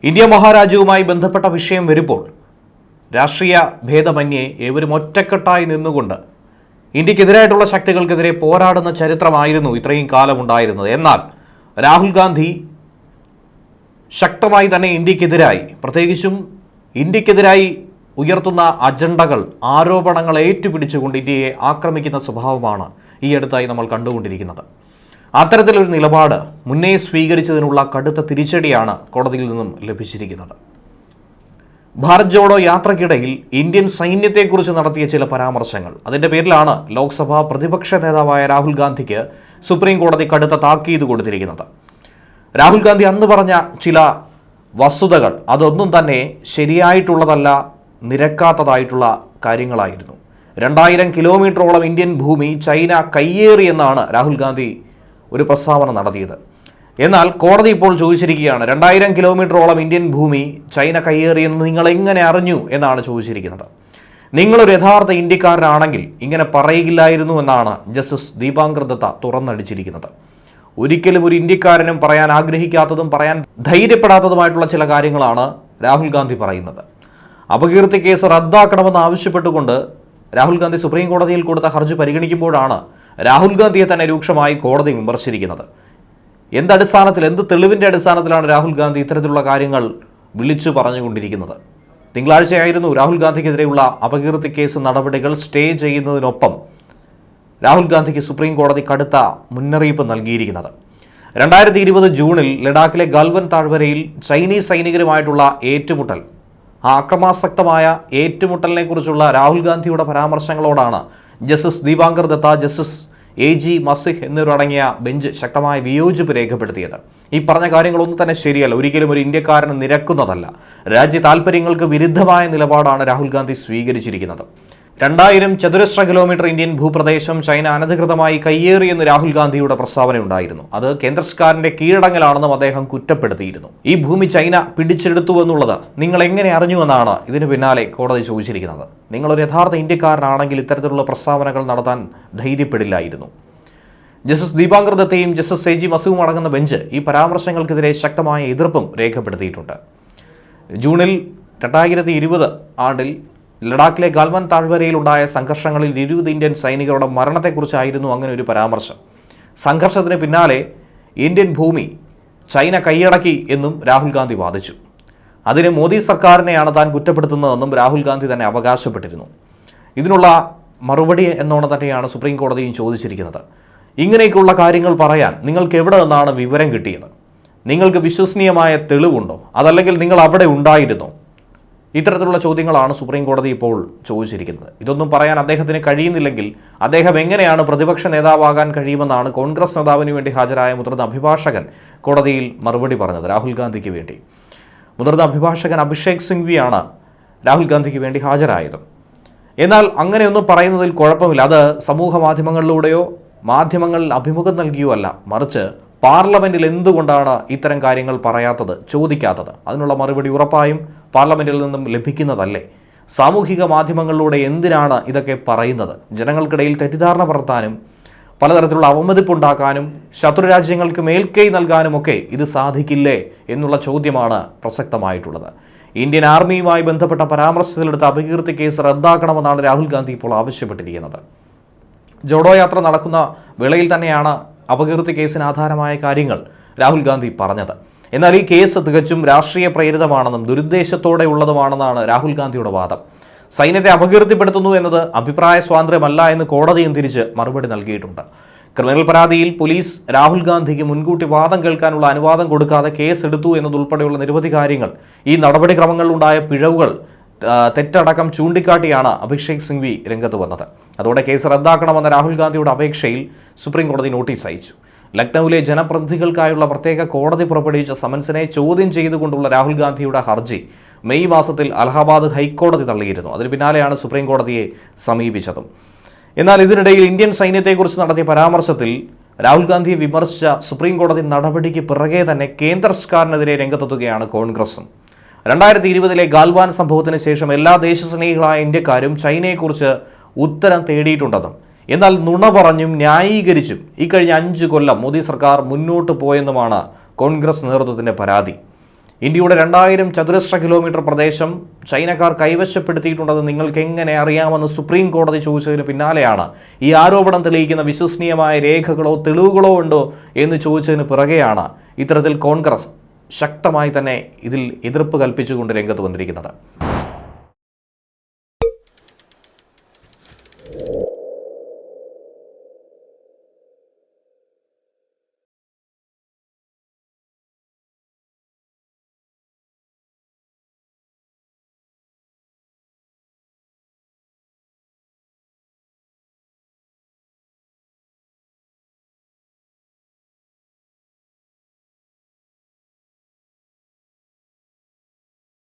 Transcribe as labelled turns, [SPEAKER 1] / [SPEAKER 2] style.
[SPEAKER 1] India മഹാരാജ്യവുമായി ബന്ധപ്പെട്ട വിഷയം വരുമ്പോൾ രാഷ്ട്രീയ ഭേദമന്യേ ഏവരും ഒറ്റക്കെട്ടായി നിന്നുകൊണ്ട് ഇന്ത്യക്കെതിരായിട്ടുള്ള ശക്തികൾക്കെതിരെ പോരാടുന്ന ചരിത്രമായിരുന്നു ഇത്രയും കാലം ഉണ്ടായിരുന്നത്. എന്നാൽ രാഹുൽ ഗാന്ധി ശക്തമായി തന്നെ ഇന്ത്യക്കെതിരായി, പ്രത്യേകിച്ചും ഇന്ത്യക്കെതിരായി ഉയർത്തുന്ന അജണ്ടകൾ, ആരോപണങ്ങൾ ഏറ്റുപിടിച്ചുകൊണ്ട് ഇന്ത്യയെ ആക്രമിക്കുന്ന സ്വഭാവമാണ് ഈ അടുത്തായി നമ്മൾ കണ്ടുകൊണ്ടിരിക്കുന്നത്. അത്തരത്തിലൊരു നിലപാട് മുന്നേ സ്വീകരിച്ചതിനുള്ള കടുത്ത തിരിച്ചടിയാണ് കോടതിയിൽ നിന്നും ലഭിച്ചിരിക്കുന്നത്. ഭാരത് ജോഡോ യാത്രയ്ക്കിടയിൽ ഇന്ത്യൻ സൈന്യത്തെക്കുറിച്ച് നടത്തിയ ചില പരാമർശങ്ങൾ, അതിൻ്റെ പേരിലാണ് ലോക്സഭാ പ്രതിപക്ഷ നേതാവായ രാഹുൽ ഗാന്ധിക്ക് സുപ്രീം കോടതി കടുത്ത താക്കീത് കൊടുത്തിരിക്കുന്നത്. രാഹുൽ ഗാന്ധി അന്ന് പറഞ്ഞ ചില വസ്തുതകൾ അതൊന്നും തന്നെ ശരിയായിട്ടുള്ളതല്ല, നിരക്കാത്തതായിട്ടുള്ള കാര്യങ്ങളായിരുന്നു. 2000 കിലോമീറ്ററോളം ഇന്ത്യൻ ഭൂമി ചൈന കയ്യേറിയെന്നാണ് രാഹുൽ ഗാന്ധി ഒരു പ്രസ്താവന നടത്തിയത്. എന്നാൽ കോടതി ഇപ്പോൾ ചോദിച്ചിരിക്കുകയാണ്, 2000 കിലോമീറ്ററോളം ഇന്ത്യൻ ഭൂമി ചൈന കയ്യേറിയെന്ന് നിങ്ങൾ എങ്ങനെ അറിഞ്ഞു എന്നാണ് ചോദിച്ചിരിക്കുന്നത്. നിങ്ങളൊരു യഥാർത്ഥ ഇന്ത്യക്കാരനാണെങ്കിൽ ഇങ്ങനെ പറയുകയില്ലായിരുന്നു എന്നാണ് ജസ്റ്റിസ് ദീപാങ്കർ ദത്ത തുറന്നടിച്ചിരിക്കുന്നത്. ഒരിക്കലും ഒരു ഇന്ത്യക്കാരനും പറയാൻ ആഗ്രഹിക്കാത്തതും പറയാൻ ധൈര്യപ്പെടാത്തതുമായിട്ടുള്ള ചില കാര്യങ്ങളാണ് രാഹുൽ ഗാന്ധി പറയുന്നത്. അപകീർത്തി കേസ് റദ്ദാക്കണമെന്ന് ആവശ്യപ്പെട്ടുകൊണ്ട് രാഹുൽ ഗാന്ധി സുപ്രീം കോടതിയിൽ കൊടുത്ത ഹർജി പരിഗണിക്കുമ്പോഴാണ് രാഹുൽ ഗാന്ധിയെ തന്നെ രൂക്ഷമായി കോടതി വിമർശിച്ചിരിക്കുന്നത്. എന്തടിസ്ഥാനത്തിൽ, എന്ത് തെളിവിൻ്റെ അടിസ്ഥാനത്തിലാണ് രാഹുൽ ഗാന്ധി ഇത്തരത്തിലുള്ള കാര്യങ്ങൾ വിളിച്ചു പറഞ്ഞുകൊണ്ടിരിക്കുന്നത്? തിങ്കളാഴ്ചയായിരുന്നു രാഹുൽ ഗാന്ധിക്കെതിരെയുള്ള അപകീർത്തി കേസ് നടപടികൾ സ്റ്റേ ചെയ്യുന്നതിനൊപ്പം രാഹുൽ ഗാന്ധിക്ക് സുപ്രീം കോടതി കടുത്ത മുന്നറിയിപ്പ് നൽകിയിരിക്കുന്നത്. 2020 ജൂണിൽ ലഡാക്കിലെ ഗാൽവൻ താഴ്വരയിൽ ചൈനീസ് സൈനികരുമായിട്ടുള്ള ഏറ്റുമുട്ടൽ, ആ അക്രമാസക്തമായ ഏറ്റുമുട്ടലിനെ കുറിച്ചുള്ള രാഹുൽ ഗാന്ധിയുടെ പരാമർശങ്ങളോടാണ് justice Dipankar Datta, justice AG Masih എന്നിവരടങ്ങിയ ബെഞ്ച് ശക്തമായ വിയോജിപ്പ് രേഖപ്പെടുത്തിയത്. ഈ പറഞ്ഞ കാര്യങ്ങളൊന്നും തന്നെ ശരിയല്ല, ഒരിക്കലും ഒരു ഇന്ത്യക്കാരന് നിരക്കുന്നതല്ല. രാജ്യ താൽപ്പര്യങ്ങൾക്ക് വിരുദ്ധമായ നിലപാടാണ് രാഹുൽ ഗാന്ധി സ്വീകരിച്ചിരിക്കുന്നത്. 2000 ചതുരശ്ര കിലോമീറ്റർ ഇന്ത്യൻ ഭൂപ്രദേശം ചൈന അനധികൃതമായി കയ്യേറിയെന്ന് രാഹുൽ ഗാന്ധിയുടെ പ്രസ്താവനയുണ്ടായിരുന്നു. അത് കേന്ദ്ര സർക്കാരിന്റെ കീഴടങ്ങലാണെന്നും അദ്ദേഹം കുറ്റപ്പെടുത്തിയിരുന്നു. ഈ ഭൂമി ചൈന പിടിച്ചെടുത്തുവെന്നുള്ളത് നിങ്ങൾ എങ്ങനെ അറിഞ്ഞുവെന്നാണ് ഇതിനു പിന്നാലെ കോടതി ചോദിച്ചിരിക്കുന്നത്. നിങ്ങളൊരു യഥാർത്ഥ ഇന്ത്യക്കാരനാണെങ്കിൽ ഇത്തരത്തിലുള്ള പ്രസ്താവനകൾ നടത്താൻ ധൈര്യപ്പെടില്ലായിരുന്നു. ജസ്റ്റിസ് ദീപാങ്കർ ദത്തയും ജസ്റ്റിസ് AG മസിഹും അടങ്ങുന്ന ബെഞ്ച് ഈ പരാമർശങ്ങൾക്കെതിരെ ശക്തമായ എതിർപ്പും രേഖപ്പെടുത്തിയിട്ടുണ്ട്. ജൂണിൽ 2020 ആണ്ടിൽ ലഡാക്കിലെ ഗാൽവൻ താഴ്വരയിലുണ്ടായ സംഘർഷങ്ങളിൽ 20 ഇന്ത്യൻ സൈനികരുടെ മരണത്തെക്കുറിച്ചായിരുന്നു അങ്ങനെ ഒരു പരാമർശം. സംഘർഷത്തിന് പിന്നാലെ ഇന്ത്യൻ ഭൂമി ചൈന കൈയടക്കി എന്നും രാഹുൽ ഗാന്ധി വാദിച്ചു. അതിന് മോദി സർക്കാരിനെയാണ് താൻ കുറ്റപ്പെടുത്തുന്നതെന്നും രാഹുൽ ഗാന്ധി തന്നെ അവകാശപ്പെട്ടിരുന്നു. ഇതിനുള്ള മറുപടി എന്നോണം തന്നെയാണ് സുപ്രീം കോടതിയും ചോദിച്ചിരിക്കുന്നത്. ഇങ്ങനെയൊക്കെയുള്ള കാര്യങ്ങൾ പറയാൻ നിങ്ങൾക്ക് എവിടെ നിന്നാണ് വിവരം കിട്ടിയത്? നിങ്ങൾക്ക് വിശ്വസനീയമായ തെളിവുണ്ടോ? അതല്ലെങ്കിൽ നിങ്ങൾ അവിടെ ഉണ്ടായിരുന്നോ? ഇത്തരത്തിലുള്ള ചോദ്യങ്ങളാണ് സുപ്രീം കോടതി ഇപ്പോൾ ചോദിച്ചിരിക്കുന്നത്. ഇതൊന്നും പറയാൻ അദ്ദേഹത്തിന് കഴിയുന്നില്ലെങ്കിൽ അദ്ദേഹം എങ്ങനെയാണ് പ്രതിപക്ഷ നേതാവാകാൻ കഴിയുമെന്നാണ് കോൺഗ്രസ് നേതാവിന് വേണ്ടി ഹാജരായ മുതിർന്ന അഭിഭാഷകൻ കോടതിയിൽ മറുപടി പറഞ്ഞത്. രാഹുൽ ഗാന്ധിക്ക് വേണ്ടി മുതിർന്ന അഭിഭാഷകൻ അഭിഷേക് സിംഗ്വിയാണ് രാഹുൽ ഗാന്ധിക്ക് വേണ്ടി ഹാജരായത്. എന്നാൽ അങ്ങനെയൊന്നും പറയുന്നതിൽ കുഴപ്പമില്ല. അത് സമൂഹ മാധ്യമങ്ങളിലൂടെയോ മാധ്യമങ്ങളിൽ അഭിമുഖം നൽകിയോ അല്ല, മറിച്ച് പാർലമെന്റിൽ എന്തുകൊണ്ടാണ് ഇത്തരം കാര്യങ്ങൾ പറയാത്തത്, ചോദിക്കാത്തത്? അതിനുള്ള മറുപടി ഉറപ്പായും പാർലമെന്റിൽ നിന്നും ലഭിക്കുന്നതല്ലേ? സാമൂഹിക മാധ്യമങ്ങളിലൂടെ എന്തിനാണ് ഇതൊക്കെ പറയുന്നത്? ജനങ്ങൾക്കിടയിൽ തെറ്റിദ്ധാരണ പടർത്താനും പലതരത്തിലുള്ള അവമതിപ്പുണ്ടാക്കാനും ശത്രുരാജ്യങ്ങൾക്ക് മേൽക്കൈ നൽകാനുമൊക്കെ ഇത് സാധിക്കില്ലേ എന്നുള്ള ചോദ്യമാണ് പ്രസക്തമായിട്ടുള്ളത്. ഇന്ത്യൻ ആർമിയുമായി ബന്ധപ്പെട്ട പരാമർശത്തിലെടുത്ത അപകീർത്തി കേസ് റദ്ദാക്കണമെന്നാണ് രാഹുൽ ഗാന്ധി ഇപ്പോൾ ആവശ്യപ്പെട്ടിരിക്കുന്നത്. ജോഡോ യാത്ര നടക്കുന്ന വേളയിൽ തന്നെയാണ് അപകീർത്തി കേസിന് ആധാരമായ കാര്യങ്ങൾ രാഹുൽ ഗാന്ധി പറഞ്ഞത്. എന്നാൽ ഈ കേസ് തികച്ചും രാഷ്ട്രീയ പ്രേരിതമാണെന്നും ദുരുദ്ദേശത്തോടെ ഉള്ളതുമാണെന്നാണ് രാഹുൽ ഗാന്ധിയുടെ വാദം. സൈന്യത്തെ അപകീർത്തിപ്പെടുത്തുന്നു എന്നത് അഭിപ്രായ സ്വാതന്ത്ര്യമല്ല എന്ന് കോടതിയും തിരിച്ച് മറുപടി നൽകിയിട്ടുണ്ട്. ക്രിമിനൽ പരാതിയിൽ പോലീസ് രാഹുൽ ഗാന്ധിക്ക് മുൻകൂട്ടി വാദം കേൾക്കാനുള്ള അനുവാദം കൊടുക്കാതെ കേസ് എടുത്തു എന്നതുൾപ്പെടെയുള്ള നിരവധി കാര്യങ്ങൾ, ഈ നടപടിക്രമങ്ങളിലുണ്ടായ പിഴവുകൾ, തെറ്റടക്കം ചൂണ്ടിക്കാട്ടിയാണ് അഭിഷേക് സിംഗ്വി രംഗത്ത് വന്നത്. അതോടെ കേസ് റദ്ദാക്കണമെന്ന രാഹുൽ ഗാന്ധിയുടെ അപേക്ഷയിൽ സുപ്രീം കോടതി നോട്ടീസ് അയച്ചു. ലക്നൌവിലെ ജനപ്രതിനിധികൾക്കായുള്ള പ്രത്യേക കോടതി പുറപ്പെടുവിച്ച സമൻസിനെ ചോദ്യം ചെയ്തുകൊണ്ടുള്ള രാഹുൽ ഗാന്ധിയുടെ ഹർജി മെയ് മാസത്തിൽ അലഹബാദ് ഹൈക്കോടതി തള്ളിയിരുന്നു. അതിന് പിന്നാലെയാണ് സുപ്രീം കോടതിയെ സമീപിച്ചതും. എന്നാൽ ഇതിനിടയിൽ ഇന്ത്യൻ സൈന്യത്തെക്കുറിച്ച് നടത്തിയ പരാമർശത്തിൽ രാഹുൽ ഗാന്ധിയെ വിമർശിച്ച സുപ്രീം കോടതി നടപടിക്ക് പിറകെ തന്നെ കേന്ദ്ര സർക്കാരിനെതിരെ രംഗത്തെത്തുകയാണ് കോൺഗ്രസും. 2020 ഗാൽവാൻ സംഭവത്തിന് ശേഷം എല്ലാ ദേശസ്നേഹികളായ ഇന്ത്യക്കാരും ചൈനയെക്കുറിച്ച് ഉത്തരം തേടിയിട്ടുണ്ടെന്നും എന്നാൽ നുണ പറഞ്ഞും ന്യായീകരിച്ചും ഇക്കഴിഞ്ഞ 5 കൊല്ലം മോദി സർക്കാർ മുന്നോട്ട് പോയെന്നുമാണ് കോൺഗ്രസ് നേതൃത്വത്തിന്റെ പരാതി. ഇന്ത്യയുടെ 2000 ചതുരശ്ര കിലോമീറ്റർ പ്രദേശം ചൈനക്കാർ കൈവശപ്പെടുത്തിയിട്ടുണ്ടെന്ന് നിങ്ങൾക്ക് എങ്ങനെ അറിയാമെന്ന് സുപ്രീം കോടതി ചോദിച്ചതിന് പിന്നാലെയാണ് ഈ ആരോപണം തെളിയിക്കുന്ന വിശ്വസനീയമായ രേഖകളോ തെളിവുകളോ ഉണ്ടോ എന്ന് ചോദിച്ചതിന് പിറകെയാണ് ഇത്തരത്തിൽ കോൺഗ്രസ് ശക്തമായി തന്നെ ഇതിൽ എതിർപ്പ് കൽപ്പിച്ചുകൊണ്ട് രംഗത്ത് വന്നിരിക്കുന്നത്.